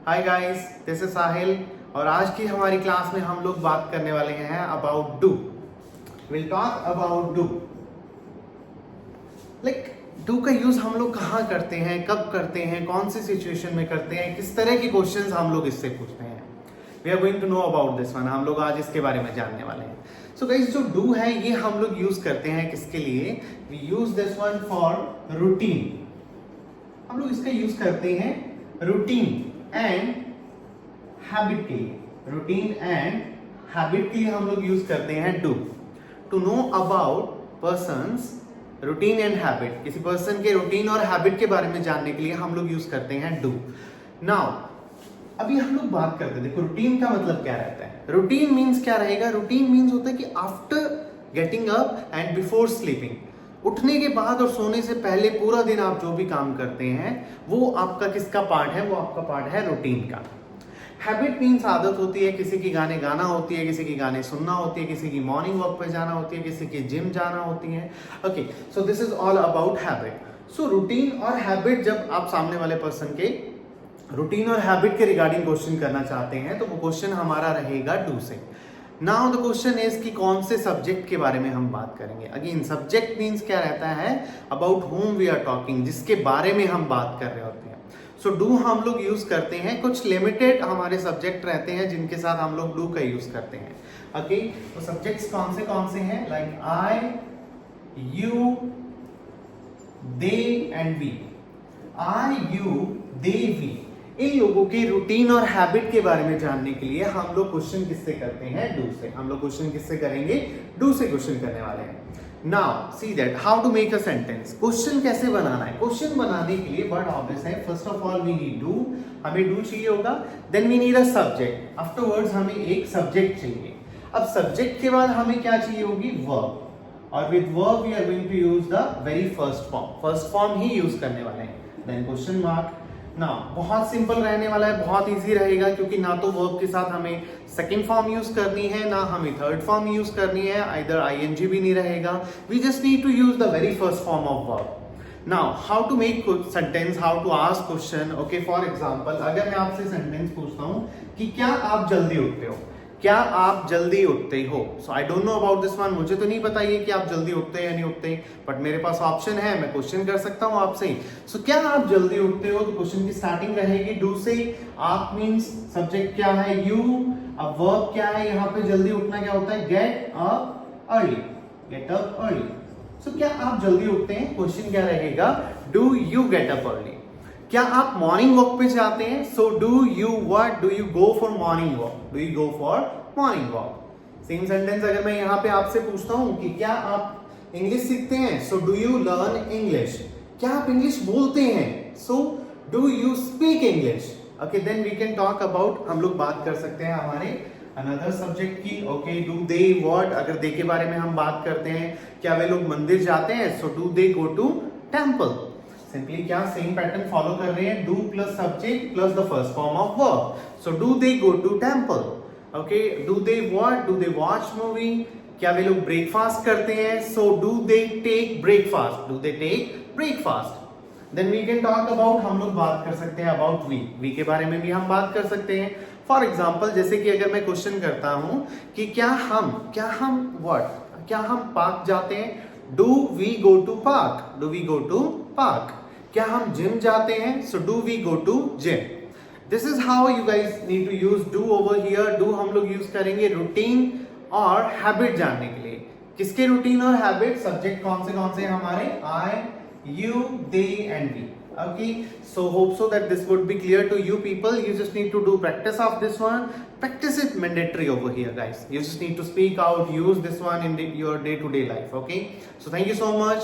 Hi guys, this is साहिल और आज की हमारी क्लास में हम लोग बात करने वाले हैं about do. Will talk about do. Like do का यूज हम लोग कहाँ करते हैं, कब करते हैं, कौन सी सिचुएशन में करते हैं, किस तरह की क्वेश्चंस हम लोग इससे पूछते हैं। We are going to know about this one. हम लोग आज इसके बारे में जानने वाले हैं। सो गाइस, जो डू है ये हम लोग यूज करते हैं किसके लिए? We use this one for routine. हम लोग इसका यूज करते हैं रूटीन एंड हैबिट के लिए। रूटीन एंड हैबिट के लिए हम लोग यूज करते हैं do. To know about persons routine and habit, किसी पर्सन के रूटीन और हैबिट के बारे में जानने के लिए हम लोग यूज करते हैं डू। नाउ अभी हम लोग बात करते हैं, देखो रूटीन का मतलब क्या रहता है। रूटीन मीन्स क्या रहेगा? रूटीन मीन्स होता है कि after getting up and before sleeping, उठने के बाद और सोने से पहले पूरा दिन आप जो भी काम करते हैं वो आपका किसका पार्ट है? वो आपका पार्ट है रूटीन का। हैबिट मीन्स आदत होती है, किसी की गाने गाना होती है, किसी की गाने सुनना होती है, किसी की मॉर्निंग वॉक पे जाना होती है, किसी की जिम जाना होती है। Okay, so this is all about habit. So routine और हैबिट, जब आप सामने वाले पर्सन के रूटीन और हैबिट के रिगार्डिंग क्वेश्चन करना चाहते हैं तो वो क्वेश्चन हमारा रहेगा डू से। नाउ द क्वेश्चन इज कि कौन से सब्जेक्ट के बारे में हम बात करेंगे। अगेन सब्जेक्ट मीन्स क्या रहता है? About home we are talking, जिसके बारे में हम बात कर रहे होते हैं। सो डू हम लोग यूज करते हैं, कुछ लिमिटेड हमारे सब्जेक्ट रहते हैं जिनके साथ हम लोग डू का यूज करते हैं। ओके, तो सब्जेक्ट्स कौन से हैं? Like I, you, they and we. I, you, they, we, इन लोगों के रूटीन और हैबिट के बारे में जानने के लिए हम लोग क्वेश्चन किससे करते हैं? डू से। हम लोग क्वेश्चन किससे करेंगे? डू से क्वेश्चन करने वाले हैं। Now see that how to make a sentence. Question कैसे बनाना है? क्वेश्चन बनाने के लिए बड़ा ऑब्वियस है। First of all we need do, हमें डू चाहिए होगा। Then we need a subject, afterwards हमें एक सब्जेक्ट चाहिए। अब सब्जेक्ट के बाद हमें क्या चाहिए होगी? वर्ब। और with verb we are going to use the very first form. First form ही यूज करने वाले हैं। Then question mark. ना बहुत सिंपल रहने वाला है, बहुत इजी रहेगा, क्योंकि ना तो वर्ब के साथ हमें सेकंड फॉर्म यूज करनी है, ना हमें थर्ड फॉर्म यूज करनी है, आइदर आईएनजी भी नहीं रहेगा। We just need to use the very first form of verb. Now how to make sentence, how to ask question. Okay, for example अगर मैं आपसे सेंटेंस पूछता हूं कि क्या आप जल्दी उठते हो? क्या आप जल्दी उठते हो? So I don't know about this one. मुझे तो नहीं पता ये कि आप जल्दी उठते हैं या नहीं उठते, बट मेरे पास ऑप्शन है, मैं क्वेश्चन कर सकता हूं आपसे। सो क्या आप जल्दी उठते हो? तो क्वेश्चन की स्टार्टिंग रहेगी डू से। आप मींस सब्जेक्ट क्या है? यू। अब वर्ब क्या है? यहाँ पे जल्दी उठना क्या होता है? Get up early. Get up early. So क्या आप जल्दी उठते हैं? क्वेश्चन क्या रहेगा? Do you get up early? क्या आप मॉर्निंग वॉक पे जाते हैं? So do you what? Do you go for morning walk? Do you go for morning walk? Same sentence अगर मैं यहाँ पे आपसे पूछता हूँ कि क्या आप इंग्लिश सीखते हैं? So do you learn English? क्या आप इंग्लिश बोलते हैं? So do you speak English? Okay, then we can talk about, हम लोग बात कर सकते हैं हमारे अनदर सब्जेक्ट की। Okay, do they what? अगर दे के बारे में हम बात करते हैं, क्या वे लोग मंदिर जाते हैं? So do they go to temple? Simply क्या सेम पैटर्न फॉलो कर रहे हैं, do plus subject plus the first form of verb. So do they go to temple? Okay, do they what? Do they watch movie? क्या वे लोग breakfast करते हैं? So do they take breakfast? Do they take breakfast? Then we can talk about, हम लोग बात कर सकते हैं अबाउट वी। वी के बारे में भी हम बात कर सकते हैं। फॉर एग्जाम्पल जैसे कि अगर मैं क्वेश्चन करता हूं कि क्या हम व्हाट? क्या हम पार्क जाते हैं? Do we go to park? Do we go to park? क्या हम जिम जाते हैं? So do we go to gym? This is how you guys need to use do over here. डू हम लोग यूज करेंगे रूटीन और हैबिट जानने के लिए। किसके रूटीन और हैबिट? सब्जेक्ट कौन से हमारे? आई, you, they and we. Okay, so hope so that this would be clear to you people. You just need to do practice of this one. Practice is mandatory over here, guys. You just need to speak out, use this one in your day-to-day life. Okay, so thank you so much.